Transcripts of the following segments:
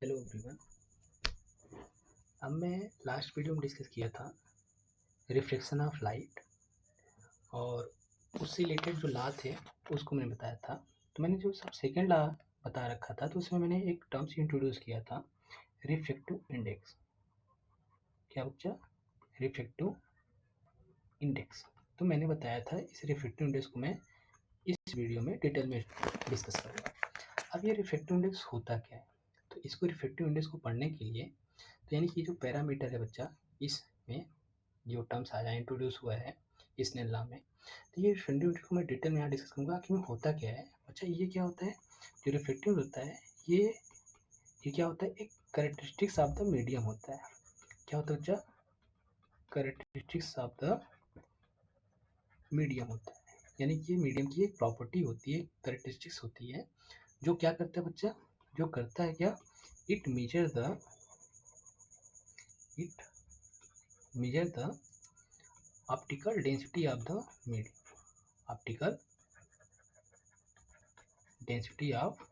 Hello everyone. अब मैं last video में डिस्कस किया था रिफ्लेक्शन ऑफ लाइट और उससे रिलेटेड जो लॉ थे उसको मैंने बताया था। तो मैंने जो सब सेकेंड लॉ बता रखा था तो उसमें मैंने एक टर्म्स इंट्रोड्यूस किया था, रिफ्लेक्टिव इंडेक्स। क्या बच्चा? Reflective index. तो मैंने बताया था इस रिफ्लेक्टिव इंडेक्स को मैं इस वीडियो में डिटेल में डिस्कस करूँगा। अब ये रिफ्लेक्टिव इंडेक्स होता क्या है? तो इसको रिफ्लेक्टिव इंडेक्स को पढ़ने के लिए तो यानी कि जो पैरामीटर है बच्चा, इसमें जो टर्म्स आया इंट्रोड्यूस हुआ है इस नए लॉ में, तो ये रिफ्लेक्टिव इंडेक्स को मैं डिटेल में यहाँ डिस्कस करूँगा कि होता क्या है। अच्छा, ये क्या होता है? जो रिफ्लेक्टिव होता है ये क्या होता है? एक कैरेक्टरिस्टिक्स ऑफ द मीडियम होता है। क्या होता है बच्चा? कैरेक्टरिस्टिक्स ऑफ द मीडियम होता है, यानी कि मीडियम की एक प्रॉपर्टी होती है, कैरेक्टरिस्टिक्स होती है, जो क्या करता है बच्चा? जो करता है क्या? It it measure the optical density of the medium. Optical density of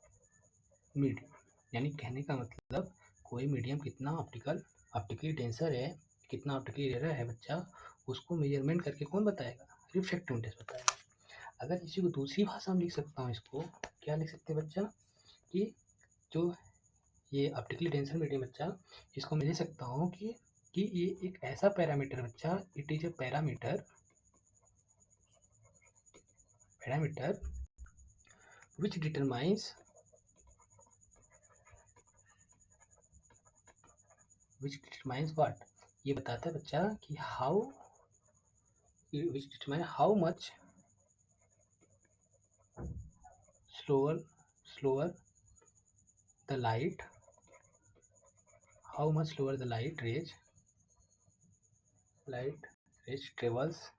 medium, यानी कहने का मतलब कोई मीडियम कितना ऑप्टिकली डेंसर है, कितना ऑप्टिकली रेयर है बच्चा, उसको मेजरमेंट करके कौन बताएगा? रिफ्रैक्टिव इंडेक्स बताएगा। अगर इसी को दूसरी भाषा में लिख सकता हूँ, इसको क्या लिख सकते हैं बच्चा कि जो ये ऑप्टिकली डेंसर मीडियम बच्चा, इसको मैं लिख सकता हूँ कि ये एक ऐसा पैरामीटर बच्चा, it is a parameter which determines what, ये बताता है बच्चा कि which determine how much slower the light rays travels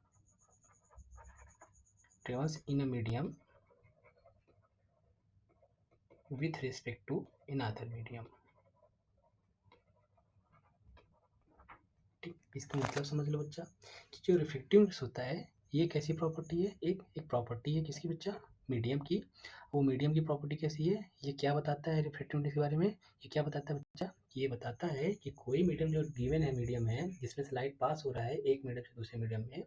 in a medium with respect to another medium। ठीक, इसका मतलब समझ लो बच्चा कि जो रिफ्लेक्टिवनेस होता है ये कैसी प्रॉपर्टी है? एक प्रॉपर्टी है किसकी बच्चा? मीडियम की। वो मीडियम की प्रॉपर्टी कैसी है? ये क्या बताता है रिफ्लेक्टिवनेस के बारे में? ये क्या बताता है बच्चा? ये बताता है कि कोई मीडियम जो गिवन है, मीडियम है जिसमें से लाइट पास हो रहा है एक मीडियम से दूसरे मीडियम में,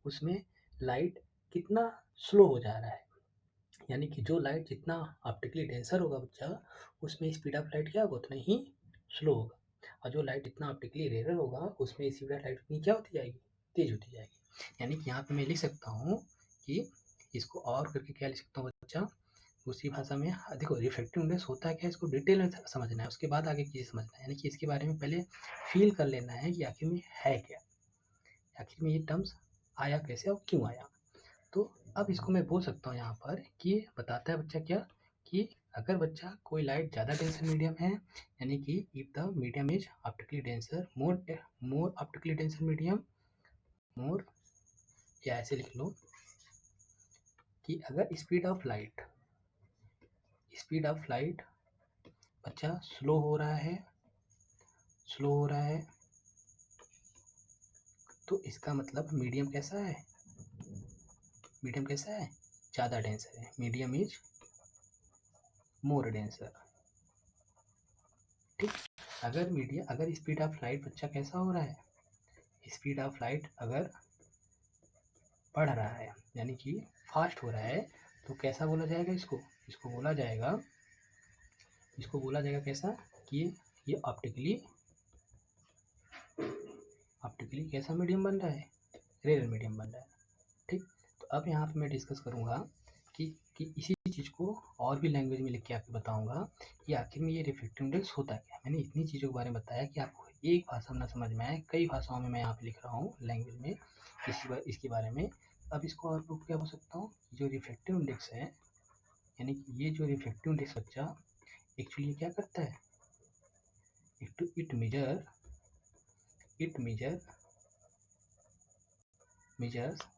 उसमें लाइट कितना स्लो हो जा रहा है, यानी कि जो लाइट जितना ऑप्टिकली डेंसर होगा बच्चा, उसमें स्पीड ऑफ लाइट क्या होगा? उतना ही स्लो होगा। और जो लाइट जितना ऑप्टिकली रेयर होगा उसमें स्पीड ऑफ लाइट उतनी क्या होती जाएगी? तेज होती जाएगी। यानी कि यहाँ पे मैं लिख सकता हूँ कि इसको और करके क्या लिख सकता हूँ बच्चा दूसरी भाषा में? देखो, रिफ्लेक्टिव इंडेक्स होता है क्या, इसको डिटेल में समझना है, उसके बाद आगे चीज़ें समझना है। यानी कि इसके बारे में पहले फील कर लेना है कि आखिर में है क्या, आखिर में ये टर्म्स आया कैसे और क्यों आया। तो अब इसको मैं बोल सकता हूँ यहाँ पर कि बताता है बच्चा क्या कि अगर बच्चा कोई लाइट ज़्यादा डेंसर मीडियम है, यानी कि if the medium is optically denser more optically denser medium more, या ऐसे लिख लो कि अगर स्पीड ऑफ लाइट बच्चा स्लो हो रहा है, तो इसका मतलब मीडियम कैसा है? ज़्यादा डेंसर है। Medium is more denser. ठीक, अगर स्पीड ऑफ लाइट बच्चा कैसा हो रहा है? स्पीड ऑफ लाइट अगर बढ़ रहा है, यानी कि फास्ट हो रहा है, तो कैसा बोला जाएगा इसको? इसको बोला जाएगा कैसा कि ये ऑप्टिकली कैसा मीडियम बन रहा है? रेयर मीडियम बन रहा है। ठीक, तो अब यहाँ पे मैं डिस्कस करूँगा कि इसी चीज़ को और भी लैंग्वेज में लिख के आपको बताऊँगा कि आखिर में ये रिफ्लेक्टिव इंडेक्स होता क्या है। मैंने इतनी चीज़ों के बारे में बताया कि आपको एक भाषा में ना समझ में आए, कई भाषाओं में मैं यहाँ पे लिख रहा हूँ लैंग्वेज में इसके बारे में। अब इसको और क्या बोल सकता हूँ? जो रिफ्लेक्टिव इंडेक्स है, यानी कि ये जो रिफ्लेक्टिव इंडेक्स बच्चा एक्चुअली क्या करता है? It measures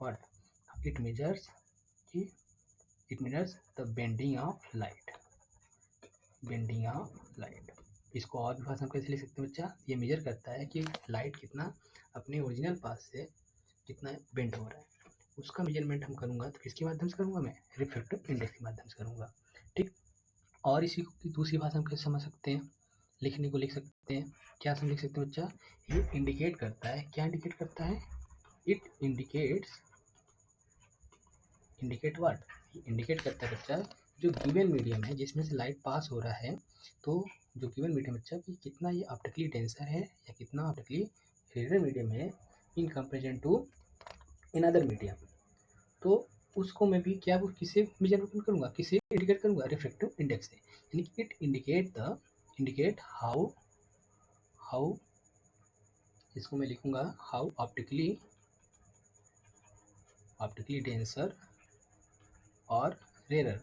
what? It measures the bending of light. इसको और भी भाषा में कैसे लिख सकते हैं बच्चा? ये मेजर करता है कि लाइट कितना अपने ओरिजिनल पाथ से कितना बेंड हो रहा है, उसका मेजरमेंट हम करूँगा तो किसके माध्यम से करूँगा? मैं रिफ्लेक्टिव इंडेक्स के माध्यम से करूँगा। ठीक, और इसी को दूसरी भाषा में कैसे समझ सकते हैं? लिखने को लिख सकते हैं। क्या हम लिख सकते हैं बच्चा? ये इंडिकेट करता है, क्या इंडिकेट करता है? It indicates, indicate what? Indicate करता है बच्चा जो गिवन मीडियम है जिसमें से लाइट पास हो रहा है, तो जो गिवन मीडियम बच्चा कि कितना ये ऑप्टिकली डेंसर है या कितना ऑप्टिकली रेयर मीडियम है in comparison to another medium. तो उसको मैं भी क्या किससे मेजरमेंट करूँगा, किससे इंडिकेट करूँगा? रिफ्रैक्टिव इंडेक्स से। यानी कि इट इंडिकेट हाउ इसको मैं लिखूंगा हाउ ऑप्टिकली डेंसर और rare.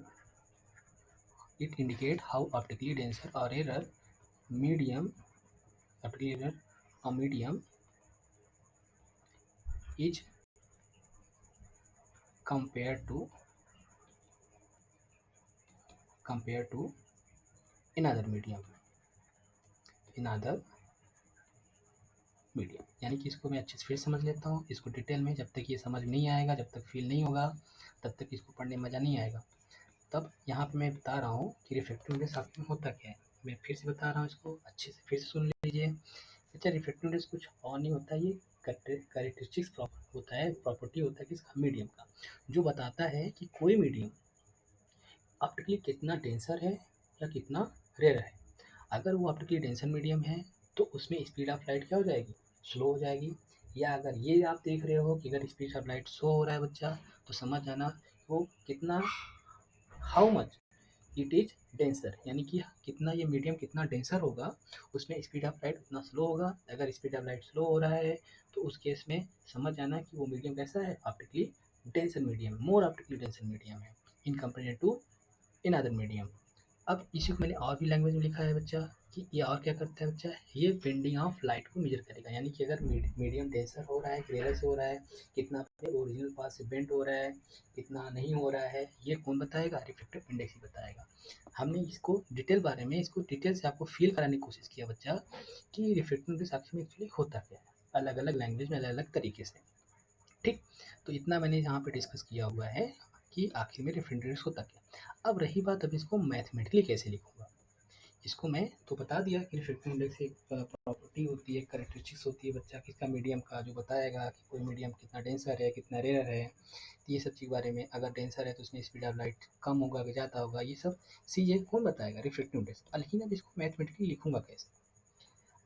It indicate how optically denser और रेयर मीडियम ऑप्टिकली रेयर और medium is compared to another medium, यानी कि इसको मैं अच्छे से फिर समझ लेता हूँ इसको डिटेल में। जब तक ये समझ नहीं आएगा, जब तक फील नहीं होगा, तब तक इसको पढ़ने में मज़ा नहीं आएगा। तब यहाँ पे मैं बता रहा हूँ कि रिफ्रैक्टिव इंडेक्स आखिर में होता क्या है। मैं फिर से बता रहा हूँ, इसको अच्छे से फिर से सुन लीजिए। अच्छा, रिफ्रैक्टिव इंडेक्स कुछ और नहीं होता, ये कैरेक्टरिस्टिक्स होता है, प्रॉपर्टी होता है किसका? मीडियम का, जो बताता है कि कोई मीडियम ऑप्टिकली कितना डेंसर है या कितना रेयर है। अगर वो ऑप्टिकली डेंसर मीडियम है तो उसमें स्पीड ऑफ लाइट क्या हो जाएगी? स्लो हो जाएगी। या अगर ये आप देख रहे हो कि अगर स्पीड ऑफ लाइट स्लो हो रहा है बच्चा, तो समझ जाना वो कितना, how much it is denser, यानी कि कितना ये मीडियम कितना डेंसर होगा, उसमें स्पीड ऑफ लाइट उतना स्लो होगा। अगर स्पीड ऑफ लाइट स्लो हो रहा है तो उस केस में समझ जाना कि वो मीडियम कैसा है? Optically denser medium, more optically denser medium है in comparison to another medium. अब इसी को मैंने और भी लैंग्वेज में लिखा है बच्चा कि ये और क्या करता है बच्चा, ये बेंडिंग ऑफ लाइट को मेजर करेगा। यानी कि अगर मीडियम डेंसर हो रहा है, ग्रेयर से हो रहा है, कितना अपने ओरिजिनल पाथ से बेंड हो रहा है, कितना नहीं हो रहा है, ये कौन बताएगा? रिफ्रैक्टिव इंडेक्स ही बताएगा। हमने इसको डिटेल बारे में, इसको डिटेल से आपको फील कराने की कोशिश किया बच्चा कि रिफ्रैक्टिव इंडेक्स आखिर में एक्चुअली होता क्या है, अलग अलग लैंग्वेज में अलग अलग तरीके से। ठीक, तो इतना मैंने यहाँ पे डिस्कस किया हुआ है कि आखिर में रिफ्रैक्टिव इंडेक्स होता क्या। अब रही बात, अब इसको मैथमेटिकली कैसे लिखूंगा। इसको मैं तो बता दिया कि रिफ्रैक्टिव इंडेक्स एक प्रॉपर्टी होती है, कैरेक्टरिस्टिक्स होती है बच्चा किसका? मीडियम का, जो बताएगा कि कोई मीडियम कितना डेंसर है, कितना रेयर है। तो ये सब चीज़ बारे में, अगर डेंसर है तो उसमें स्पीड ऑफ लाइट कम होगा कि ज़्यादा होगा, ये सब चीज़ें कौन बताएगा? Refractive index. लेकिन अब इसको मैथमेटिकली लिखूंगा कैसे?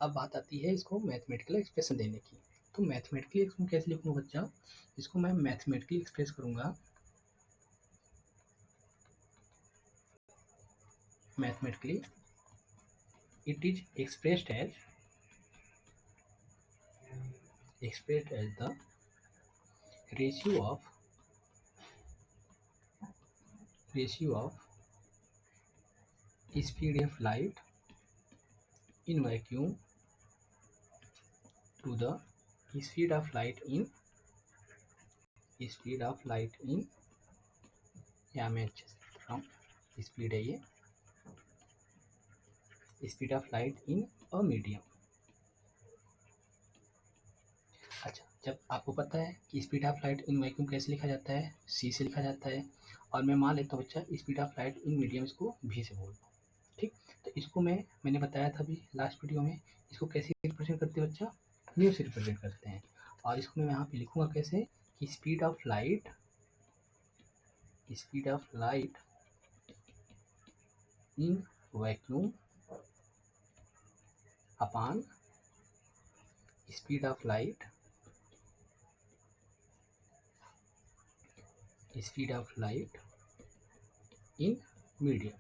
अब बात आती है इसको मैथमेटिकल एक्सप्रेशन देने की। तो मैथमेटिकली इसको कैसे लिखूंगा बच्चा? इसको मैं मैथमेटिकली एक्सप्रेस करूंगा, mathematically it is expressed as the ratio of speed of light in vacuum to the speed of light in या मैं अच्छे से लिख रहा हूँ, स्पीड है ये, speed of light in a medium. अच्छा, जब आपको पता है कि speed of light in vacuum कैसे लिखा जाता है? सी से लिखा जाता है। और मैं मान लेता हूँ बच्चा speed of light in medium इसको भी से बोलता हूँ। ठीक, तो इसको मैंने बताया था अभी लास्ट वीडियो में, इसको कैसे रिप्रेजेंट करते हैं बच्चा? न्यू से रिप्रेजेंट करते हैं। और इसको मैं यहाँ पे लिखूँगा कैसे कि speed of light in vacuum upon speed of light in medium.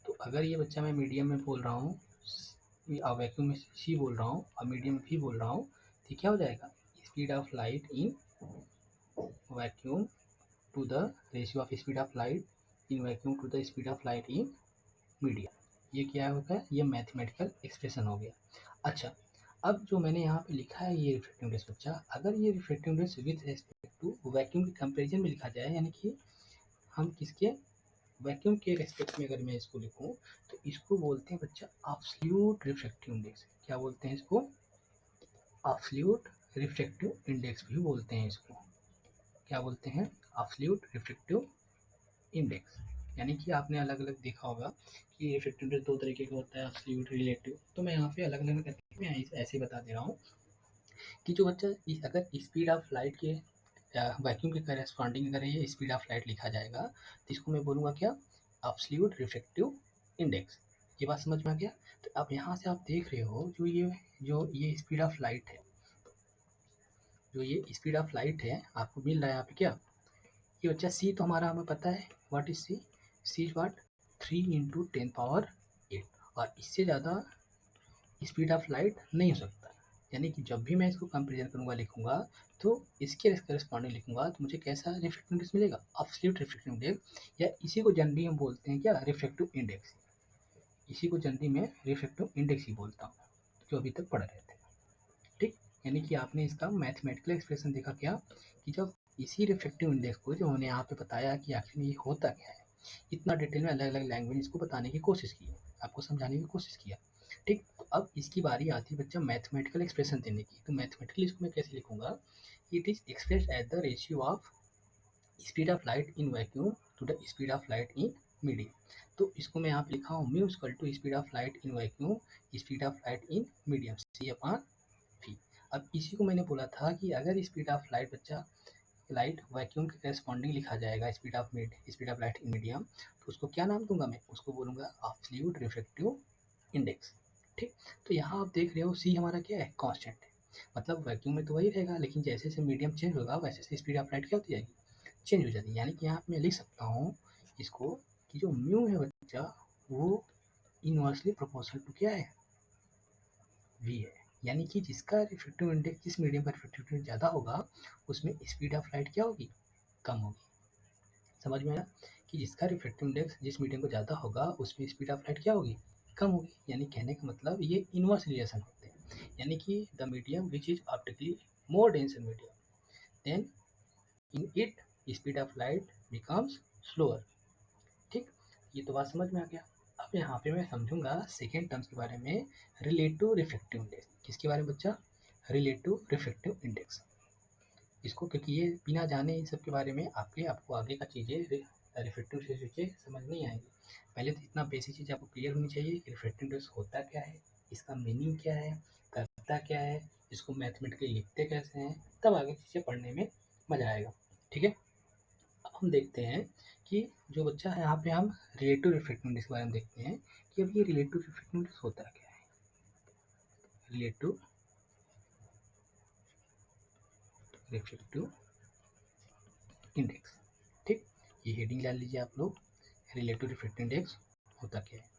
तो अगर ये बच्चा मैं मीडियम में बोल रहा हूँ, वैक्यूम में सी बोल रहा हूँ और मीडियम भी बोल रहा हूँ, तो क्या हो जाएगा? Speed of light in vacuum to the ratio of speed of light in vacuum to the speed of light in medium. ये क्या होगा? ये मैथमेटिकल एक्सप्रेशन हो गया। अच्छा, अब जो मैंने यहाँ पे लिखा है ये रिफ्रैक्टिव इंडेक्स बच्चा, अगर ये refractive index with respect to vacuum के कंपैरिजन में लिखा जाए, यानी कि हम किसके? वैक्यूम के रेस्पेक्ट में अगर मैं इसको लिखूं तो इसको बोलते हैं बच्चा एब्सोल्यूट रिफ्रैक्टिव इंडेक्स। क्या बोलते हैं इसको? एब्सोल्यूट रिफ्रैक्टिव इंडेक्स भी बोलते हैं इसको। क्या बोलते हैं? Absolute refractive index. यानी कि आपने अलग अलग देखा होगा कि रिफ्लेक्टिव इंडेक्स दो तरीके का होता है, एब्सोल्यूट, रिलेटिव। तो मैं यहाँ पे अलग अलग करके मैं ऐसे बता दे रहा हूँ कि जो बच्चा अगर स्पीड ऑफ लाइट के वैक्यूम के करस्पॉन्डिंग अगर ये स्पीड ऑफ लाइट लिखा जाएगा तो इसको मैं बोलूँगा क्या, एब्सोल्यूट रिफ्लेक्टिव इंडेक्स। ये बात समझ में आ गया। तो अब यहाँ से आप देख रहे हो जो ये स्पीड ऑफ लाइट है, जो ये स्पीड ऑफ लाइट है आपको मिल रहा है यहाँ पे क्या, ये बच्चा सी तो हमारा हमें पता है, what is C, C is what 3 × 10⁻⁸ और इससे ज़्यादा स्पीड ऑफ लाइट नहीं हो सकता। यानी कि जब भी मैं इसको कंपेरिजन करूँगा लिखूँगा तो इसके करस्पॉन्डिंग लिखूँगा तो मुझे कैसा रिफ्लेक्टिव इंडेक्स मिलेगा, एब्सोल्यूट रिफ्लेक्टिव इंडेक्स, या इसी को जनरली हम बोलते हैं क्या, रिफ्लेक्टिव इंडेक्स। इसी को जनरली मैं रिफ्लेक्टिव इंडेक्स ही बोलता हूँ, जो अभी तक पढ़ रहे थे। ठीक, यानी कि आपने इसका मैथमेटिकल एक्सप्रेशन देखा क्या, कि जब इसी रिफ्लेक्टिव इंडेक्स को जो हमने यहाँ पे बताया कि आखिर में ये होता क्या है, इतना डिटेल में अलग अलग लैंग्वेज इसको बताने की कोशिश की, आपको समझाने की कोशिश किया। ठीक, तो अब इसकी बारी आती है बच्चा मैथमेटिकल एक्सप्रेशन देने की। तो मैथमेटिकली इसको मैं कैसे लिखूंगा, it is expressed at the ratio of speed of light in vacuum to the speed of light in medium. तो इसको मैं यहाँ पे लिखा हूँ mu equal to speed of light in vacuum speed of light in medium C upon V. अब इसी को मैंने बोला था कि अगर स्पीड ऑफ लाइट बच्चा लाइट वैक्यूम के करस्पॉन्डिंग लिखा जाएगा speed of light in medium, तो उसको क्या नाम दूंगा मैं, उसको बोलूँगा एब्सोल्यूट रिफ्लेक्टिव इंडेक्स। ठीक, तो यहाँ आप देख रहे हो सी हमारा क्या है, कांस्टेंट है, मतलब वैक्यूम में तो वही रहेगा, लेकिन जैसे जैसे मीडियम चेंज होगा वैसे वैसे स्पीड ऑफ लाइट क्या होती जाएगी, चेंज हो जाती है। यानी कि यहाँ पे मैं लिख सकता हूँ इसको कि जो म्यू है बच्चा वो इनवर्सली प्रोपोर्शनल टू क्या है, वी है। यानी कि जिसका रिफ्लेक्टिव इंडेक्स, जिस मीडियम का रिफ्लेक्टिव इंडेक्स ज़्यादा होगा उसमें स्पीड ऑफ लाइट क्या होगी, कम होगी। समझ में आया कि जिसका रिफ्लेक्टिव इंडेक्स जिस मीडियम को ज़्यादा होगा उसमें स्पीड ऑफ लाइट क्या होगी, कम होगी। यानी कहने का मतलब ये इनवर्स रिलेशन होते हैं। यानी कि the medium which is optically more denser medium than in it speed of light becomes slower. ठीक, ये तो बात समझ में आ गया। अब यहाँ पे मैं समझूंगा सेकेंड टर्म्स के बारे में, रिलेटिव रिफ्लेक्टिव इंडेक्स। किसके बारे में बच्चा, रिलेटिव रिफ्लेक्टिव इंडेक्स। इसको क्योंकि ये बिना जाने इन सब के बारे में आपको आगे का चीज़ें रिफ्लेक्टिव से चीज़ें समझ नहीं आएंगी। पहले तो इतना बेसिक चीज़ आपको क्लियर होनी चाहिए कि रिफ्लेक्टिव इंडेक्स होता क्या है, इसका मीनिंग क्या है, करता क्या है, इसको मैथमेटिकली लिखते कैसे हैं, तब आगे चीज़ें पढ़ने में मज़ा आएगा। ठीक है, अब हम देखते हैं कि जो बच्चा है यहाँ पे हम रिलेटिव रिफ्लेक्टिव इंडेक्स के बारे में देखते हैं कि अब ये रिलेटिव रिफ्लेक्टिव इंडेक्स होता क्या है, रिलेटिव रिफ्लेक्टिव इंडेक्स। ठीक, ये हेडिंग डाल लीजिए आप लोग, रिलेटिव रिफ्लेक्टिव इंडेक्स होता क्या है।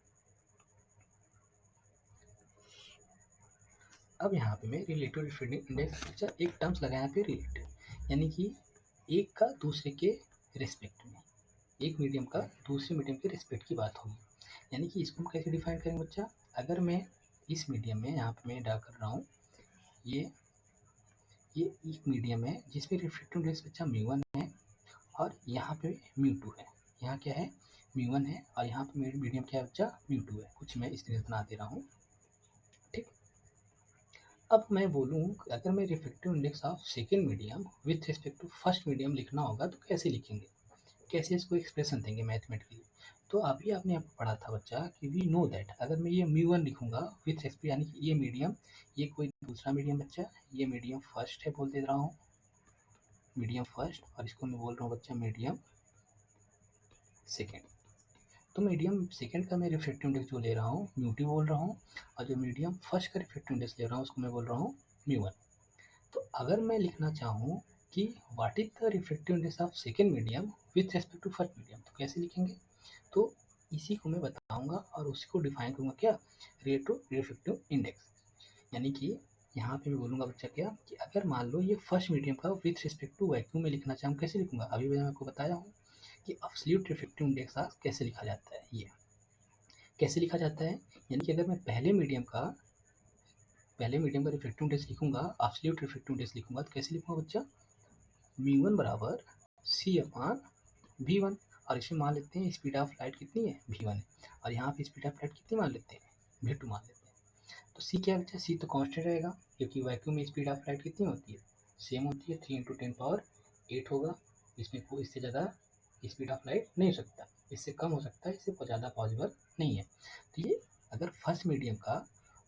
अब यहाँ पे मैं रिलेटिव रिफ्लेक्टिव इंडेक्स, अच्छा एक टर्म्स लगाया यहाँ पे रिलेटिव, यानी कि एक का दूसरे के रिस्पेक्ट में, एक मीडियम का दूसरे मीडियम के रिस्पेक्ट की बात होगी। यानी कि इसको हम कैसे डिफाइन करेंगे बच्चा, अगर मैं इस मीडियम में यहाँ पे मैं ड्रा कर रहा हूँ, ये ये एक मीडियम है जिसमें रिफ्लेक्टिव इंडेक्स बच्चा म्यू1 है और यहाँ पे म्यू2 है, यहाँ क्या है म्यू1 है और यहाँ पे मीडियम क्या है बच्चा म्यू2 है, कुछ मैं इस तरह बना दे रहा हूँ। ठीक, अब मैं बोलूँ अगर मैं reflective index of second medium with respect to first medium लिखना होगा तो कैसे लिखेंगे, कैसे इसको एक्सप्रेशन देंगे मैथमेटिकली। तो अभी आपने आपको पढ़ा था बच्चा कि वी नो दैट अगर मैं ये म्यू1 लिखूंगा विथ रिस्पेक्ट, यानी कि ये मीडियम, ये कोई दूसरा मीडियम बच्चा, ये मीडियम फर्स्ट है बोल दे रहा हूँ, मीडियम फर्स्ट, और इसको मैं बोल रहा हूँ बच्चा मीडियम सेकेंड। तो मीडियम सेकेंड का मैं रिफ्लेक्टिव इंडेक्स जो ले रहा हूँ म्यू2 बोल रहा हूँ, और जो मीडियम फर्स्ट का रिफ्लेक्टिव इंडेक्स ले रहा हूँ उसको मैं बोल रहा हूँ म्यू1। तो अगर मैं लिखना चाहूँ कि what is the reflective index of second medium with respect to first medium, तो कैसे लिखेंगे, तो इसी को मैं बताऊंगा और उसी को डिफाइन करूंगा क्या, रिलेटिव रिफ्लेक्टिव इंडेक्स। यानी कि यहाँ पे मैं बोलूँगा बच्चा क्या कि अगर मान लो ये फर्स्ट मीडियम का विथ रिस्पेक्ट टू वैक्यूम में लिखना चाहूँ कैसे लिखूंगा, अभी मैंने आपको बताया हूँ कि एब्सोल्यूट रिफ्लेक्टिव इंडेक्स कैसे लिखा जाता है, ये कैसे लिखा जाता है। यानी कि अगर मैं पहले मीडियम का रिफ्लेक्टिव इंडेक्स लिखूंगा, एब्सोल्यूट रिफ्लेक्टिव इंडेक्स लिखूंगा, तो कैसे लिखूंगा बच्चा, म्यू1 बराबर सी अपॉन वी1, और इसमें मान लेते हैं स्पीड ऑफ लाइट कितनी है वी1 है, और यहाँ पे स्पीड ऑफ लाइट कितनी मान लेते हैं वी2 मान लेते हैं। तो सी क्या बच्चा, सी तो कांस्टेंट रहेगा क्योंकि वैक्यूम में स्पीड ऑफ लाइट कितनी होती है, सेम होती है, 3 × 10⁸ होगा, इसमें कोई इससे ज़्यादा स्पीड ऑफ लाइट नहीं हो सकता। इससे कम हो सकता है, इससे ज़्यादा पॉसिबल नहीं है। तो ये अगर फर्स्ट मीडियम का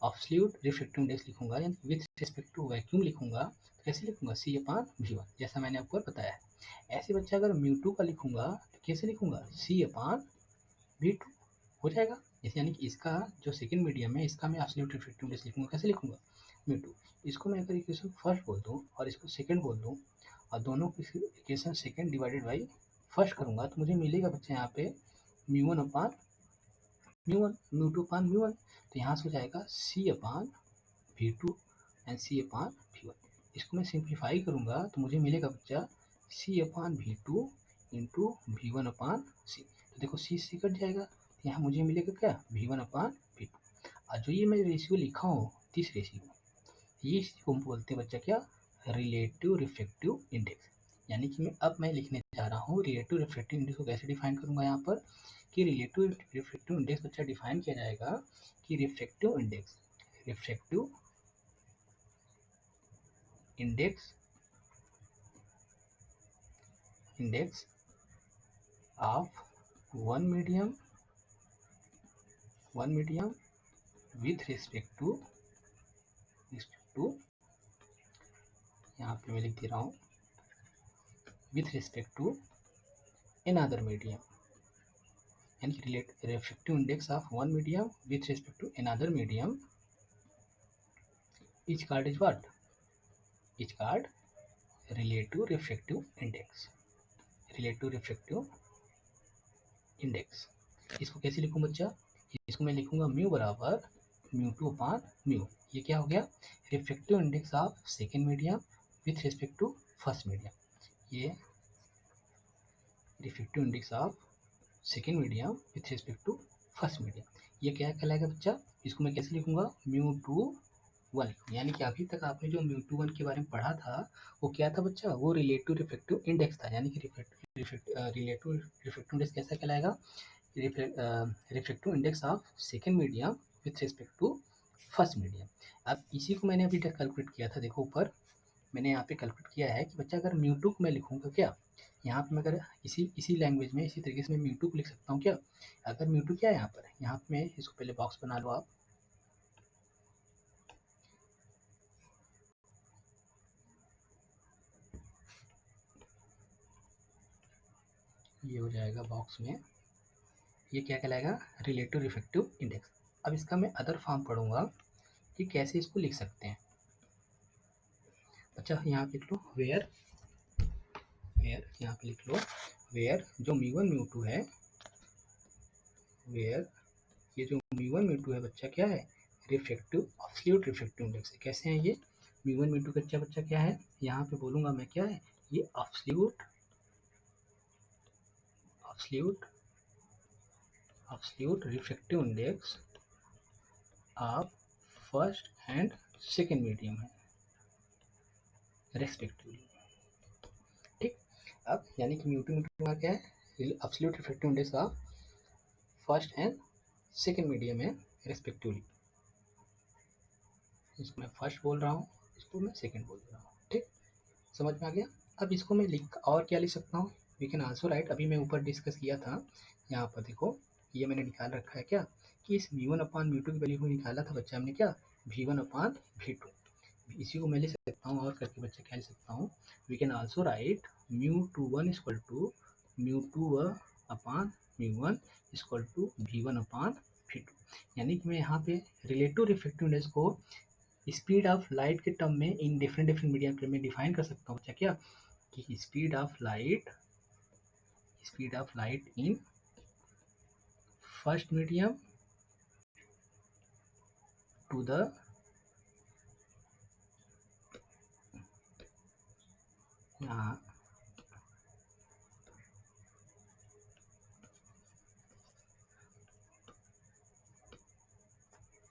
एब्सोल्यूट रिफ्रैक्टिव इंडेक्स लिखूंगा यानी विथ रिस्पेक्ट टू वैक्यूम लिखूंगा तो कैसे लिखूंगा C/V1, जैसा मैंने आपको बताया है। ऐसे बच्चा अगर म्यू2 का लिखूंगा तो कैसे लिखूंगा C/V2 हो जाएगा। जैसे यानी कि इसका जो सेकंड मीडियम है इसका मैं एब्सोल्यूट रिफ्रैक्टिव इंडेक्स लिखूंगा, कैसे लिखूंगा म्यू2। इसको मैं अगर इक्वेशन फर्स्ट बोल दूँ और इसको सेकंड बोल दूँ और दोनों की equation second divided by first करूंगा तो मुझे मिलेगा बच्चा यहाँ पे म्यू1 म्यू2 तो यहाँ से हो जाएगा C/V2 एंड C/V1। इसको मैं सिंप्लीफाई करूंगा तो मुझे मिलेगा बच्चा C/V2 इंटू V1/C। तो देखो C से कट जाएगा तो यहाँ मुझे मिलेगा क्या V1/V2। और जो ये मैं रेशियो लिखा हूँ दिस रेशियो, ये इसको हम बोलते हैं बच्चा क्या रिलेटिव रिफ्रैक्टिव इंडेक्स। यानी कि मैं लिखने जा रहा हूँ रिलेटिव रिफ्रैक्टिव इंडेक्स को कैसे डिफाइन करूंगा यहाँ पर कि रिलेटिव रिफ्रैक्टिव इंडेक्स बच्चा डिफाइन किया जाएगा कि refractive index of one medium with respect to यहाँ पे मैं लिख दे रहा हूँ with respect to another medium, यानी कि refractive index of one medium with respect to another medium is called as what? Is called relative refractive index। इसको कैसे लिखूं बच्चा, इसको मैं लिखूंगा म्यू बराबर म्यू2/म्यू। ये क्या हो गया refractive index of second medium with respect to first medium. ये refractive index of second medium with respect to first medium, ये क्या कहलाएगा बच्चा। इसको मैं कैसे लिखूंगा म्यू2/1, यानी कि अभी तक आपने जो म्यू2/1 के बारे में पढ़ा था वो क्या था बच्चा, वो रिलेटिव रिफ्रैक्टिव इंडेक्स था। यानी कि रिलेटिव रिफ्रैक्टिव इंडेक्स कैसा कहलाएगा refractive index of second medium with respect to first medium. अब इसी को मैंने अभी तक कैलकुलेट किया था, देखो ऊपर मैंने यहाँ पे कैलकुलेट किया है कि बच्चा अगर म्यू2 को मैं लिखूंगा क्या, यहाँ पे मैं अगर इसी लैंग्वेज में इसी तरीके से मैं म्यू2 को लिख सकता हूँ क्या। अगर म्यू2 क्या है यहाँ पे मैं इसको पहले बॉक्स बना लो आप, ये हो जाएगा बॉक्स में, ये क्या कहलाएगा रिलेटिव रिफ्रैक्टिव इंडेक्स। अब इसका मैं अदर फॉर्म पढ़ूंगा कि कैसे इसको लिख सकते हैं। अच्छा यहाँ पे लिख लो वेयर यहाँ पे लिख लो वेयर जो म्यू1 म्यू2 है, वेयर ये जो म्यू1 म्यू2 है बच्चा क्या है रिफ्रैक्टिव एब्सोल्यूट रिफ्रैक्टिव इंडेक्स है। कैसे हैं ये म्यू1 म्यू2 का बच्चा क्या है, यहाँ पे बोलूंगा मैं क्या है ये absolute refractive index of first and second medium है रेस्पेक्टिवली। ठीक, अब यानी कि म्यू2 म्यू2 का क्या है absolute refractive index of first and second medium है रेस्पेक्टिवली। इसको मैं फर्स्ट बोल रहा हूँ, इसको मैं सेकेंड बोल रहा हूँ। ठीक, समझ में आ गया। अब इसको मैं और क्या लिख सकता हूँ, वी कैन आल्सो राइट, अभी मैं ऊपर डिस्कस किया था यहाँ पर देखो ये मैंने निकाल रखा है क्या कि इस V1/V2 की वैल्यू को निकाला था बच्चा हमने क्या V1/V2। इसी को मैं लिख सकता हूँ और करके बच्चा क्या लिख सकता हूँ, we can also write μ21 equal to μ2/μ1 equal to V1/V2। यानी कि मैं यहाँ पे रिलेटिव रिफ्रैक्टिव इंडेक्स को स्पीड ऑफ लाइट के टर्म में इन डिफरेंट मीडियम पे मैं डिफाइन कर सकता हूँ क्या कि speed of light in first medium to the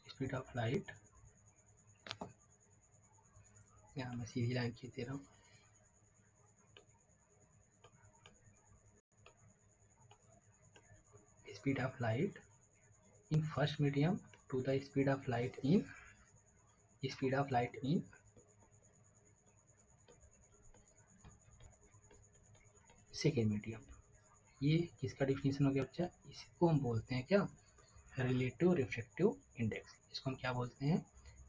speed of light, यहाँ मैं सीधी लाइन खींच दे रहा हूँ, speed of light in first medium to the speed of light in second मीडियम। ये किसका डिफिनीशन हो गया बच्चा? इसको हम बोलते हैं क्या? Relative refractive index. इसको हम क्या बोलते हैं?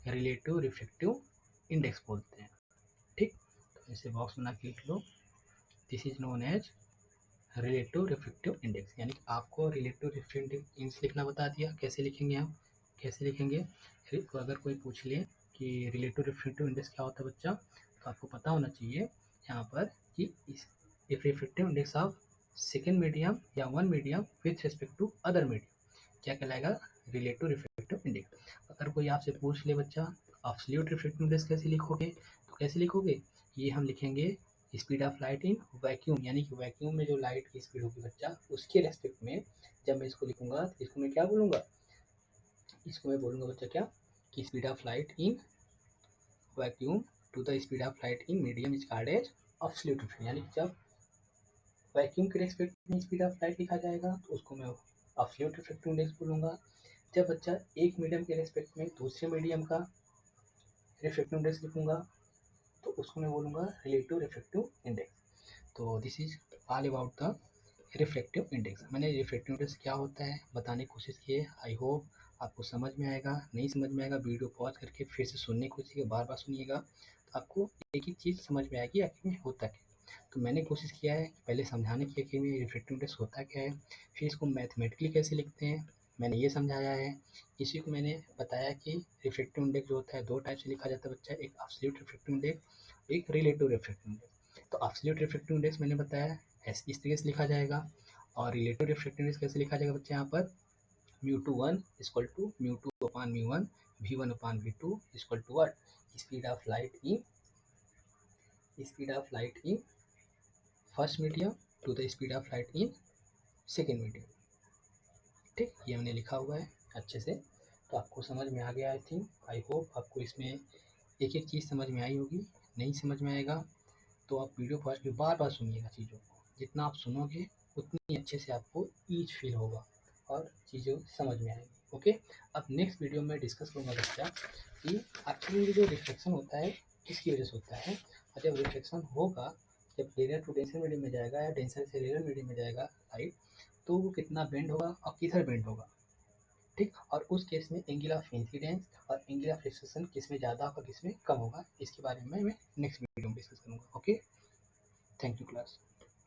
रिलेटिव रिफ्रैक्टिव इंडेक्स बोलते हैं। ठीक, तो इसे बॉक्स बना के लिख लो, this is known as relative refractive index. यानी कि आपको रिलेटिव रिफ्रैक्टिव इंडेक्स लिखना बता दिया। कैसे लिखेंगे हम? कैसे लिखेंगे? तो अगर कोई पूछ ले कि रिलेटिव रिफ्रैक्टिव इंडेक्स क्या होता है बच्चा, तो आपको पता होना चाहिए यहाँ पर कि इस refractive index of second medium या one medium with respect to other medium क्या कहलाएगा? Relative refractive index. अगर कोई आपसे पूछ ले बच्चा एब्सोल्यूट रिफ्रैक्टिव इंडेक्स कैसे लिखोगे, तो कैसे लिखोगे? ये हम लिखेंगे speed of light in vacuum, यानी कि वैक्यूम में जो लाइट की स्पीड होगी बच्चा, उसके रेस्पेक्ट में जब मैं इसको लिखूंगा तो इसको मैं क्या बोलूँगा? इसको मैं बोलूँगा बच्चा क्या? कि speed of light in vacuum to the speed of light in medium is called as absolute refractive. यानी जब वैक्यूम के रेस्पेक्ट में स्पीड ऑफ लाइट लिखा जाएगा तो उसको मैं एब्सोल्यूट रिफ्रैक्टिव इंडेक्स बोलूँगा। जब बच्चा एक मीडियम के रेस्पेक्ट में दूसरे मीडियम का रिफ्रैक्टिव इंडेक्स लिखूंगा तो उसको मैं बोलूँगा रिलेटिव रिफ्रैक्टिव इंडेक्स। तो this is all about the refractive index. मैंने रिफ्रैक्टिव इंडेक्स क्या होता है बताने की कोशिश की है। आई होप आपको समझ में आएगा। नहीं समझ में आएगा वीडियो पॉज करके फिर से सुनने की कोशिश कीजिए, बार बार सुनिएगा, तो आपको एक ही चीज़ समझ में आएगी आखिर में होता क्या। तो मैंने कोशिश किया है पहले समझाने की कि रिफ्रैक्टिव इंडेक्स होता क्या है, फिर इसको मैथमेटिकली कैसे लिखते हैं मैंने ये समझाया है। इसी को मैंने बताया कि रिफ्रैक्टिव इंडेक्स जो होता है दो टाइप से लिखा जाता है बच्चा, एक एब्सोल्यूट रिफ्रैक्टिव इंडेक्स, एक रिलेटिव रिफ्रैक्टिव इंडेक्स। तो एब्सोल्यूट रिफ्रैक्टिव इंडेक्स मैंने बताया इस तरीके से लिखा जाएगा, और रिलेटिव रिफ्रैक्टिव इंडेक्स कैसे लिखा जाएगा बच्चे? यहाँ पर μ2 equal to μ2 upon μ1 v1 upon v2 equal to what? Speed of light in first medium to the speed of light in second medium. ठीक, ये हमने लिखा हुआ है अच्छे से, तो आपको समझ में आ गया आई थिंक। आई होप आपको इसमें एक एक चीज़ समझ में आई होगी। नहीं समझ में आएगा तो आप वीडियो पॉज के बार बार सुनिएगा चीज़ों को, जितना आप सुनोगे उतनी अच्छे से आपको ईज फील होगा और चीज़ें समझ में आएंगी। ओके, अब नेक्स्ट वीडियो में डिस्कस करूँगा बच्चा कि एक्चुअली जो रिफ्लेक्शन होता है किसकी वजह से होता है, और जब रिफ्लेक्शन होगा, जब रेडियल टू डेंसर मीडियम में जाएगा या डेंसर से रेडियल मीडियम में जाएगा लाइट, तो वो कितना बेंड होगा और किधर बेंड होगा। ठीक, और उस केस में एंगल ऑफ इंसिडेंस और एंगल ऑफ रिफ्लेक्शन किस में ज़्यादा होगा किस में कम होगा, इसके बारे में मैं नेक्स्ट वीडियो में डिस्कस करूँगा। Okay, thank you class.